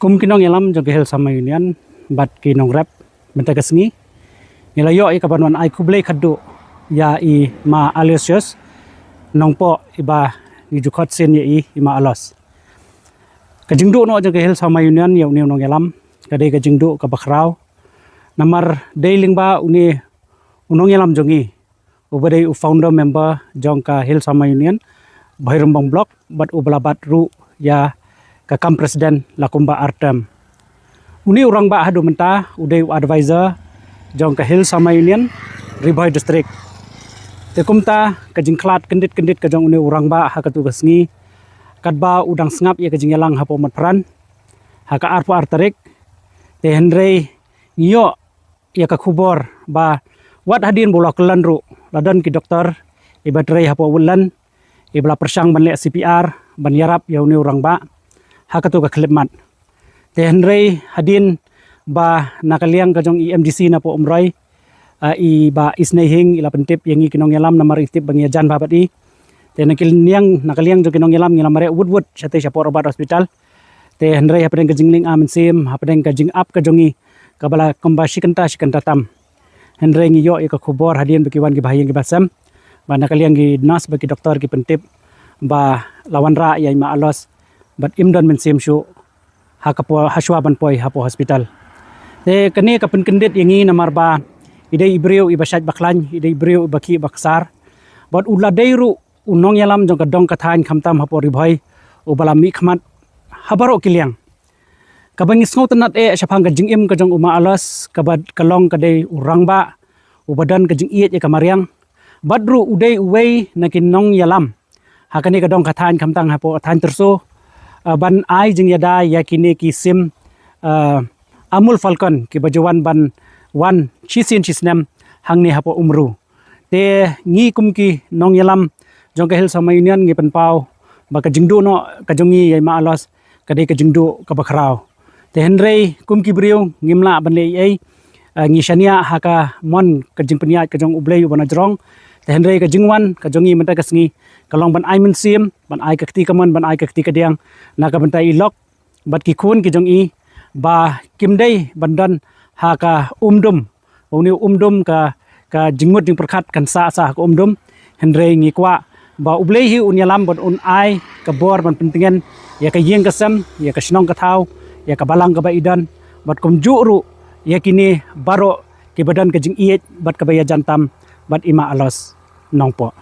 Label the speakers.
Speaker 1: kum kinong yalam jog hel sama union bat kinong rep benta kesngi nilayo i kabanwan ai kublei khaddu ya i ma alesius nongpo iba ni jukot sen ye i ma alos kajingdu no jog hel sama union yaw ni nong yalam kadai kajingdu ka bakrau namar deiling ba uni unong yalam jongi ubadai u founder member jongka hel sama union Bhairambang block bat ublabat ru ya kakam presiden lakumba artem uni orang ba hadu menta udai advisor jong ka hil sama union Riboy district te kumta kajingklat kendit ka jong uni orang ba hakatu gasngi kadba udang sngap ya kajingyalang hapo matpran haka arpo artarik te henrei nyo ya ka khubor ba wat hadin bola kelan ru ladan ki doktor ibatrei hapo wulan ibla persang banle CPR ban yarap ya uni orang ba hakatu ka klepmat te henrei hadin ba nakaliang kajong EMDC na po umroy i ba isnehing ila pentip yang kinong yalam na maritip bang yajan babati te nakaliang jo kinong yalam ngila mare woodwood sate siya po obat hospital te henrei hapeng kajingling amen sim hapeng kajing up kajongi kabala kombashi kanta tam henrei ngiyo ka khubor hadin bekiwan ki bahayang ki basam ba nakaliang ki nas bagi doktor ki pentip ba lawan ra ya ma alos but imdon men sim shu hakapo haswa ban poi hapo hospital te kani kapun kendit yangi namar ba idai ibreu ibasat baklan idai ibreu baki baksar but uladeiru unong yalam jong kadong kathan khamtam hapo Riboy ubala mi khmat habaro kiliang kabangis ngau tenat syapang kajing im kajong uma alas kabad kalong kadai urang ba ubadan kajing iet ya kamariang badru udai uwei nakin nong yalam hakani kadong kathan khamtang hapo athan terso ban ai jing yada yakini ki sim amul falcon ki bajawan ban wan chisin chisnem hangni hapo umru te ngi kumki nong yalam jong hel sama union ngi penpau ba ka jingdu no kajongi yai ma alos kadai ka jingdu ka bakrau te henrei kumki briu ngimla ban le ai ngi shania haka mon ka jing peniat ka jong ublei ubana jrong te henrei ka jingwan ka jongi menta ka sngi kalong ban ai men sim ban ai ka kti kamon ban ai ka kti kadiang na ka bentai ilok bat ki khun ki jong i ba kimdei bandan ha ka umdum uni umdum ka jingmut jing perkhat kan sa ka umdum henrei ngi kwa ba ublei hi unyalam ban un ai ka bor ban pentingan ya ka yeng kasam ya ka snong ka thau ya ka balang ka ba idan bat kum juru ya kini baro ki badan ka jing iet bat ka baya jantam bat ima alos nongpo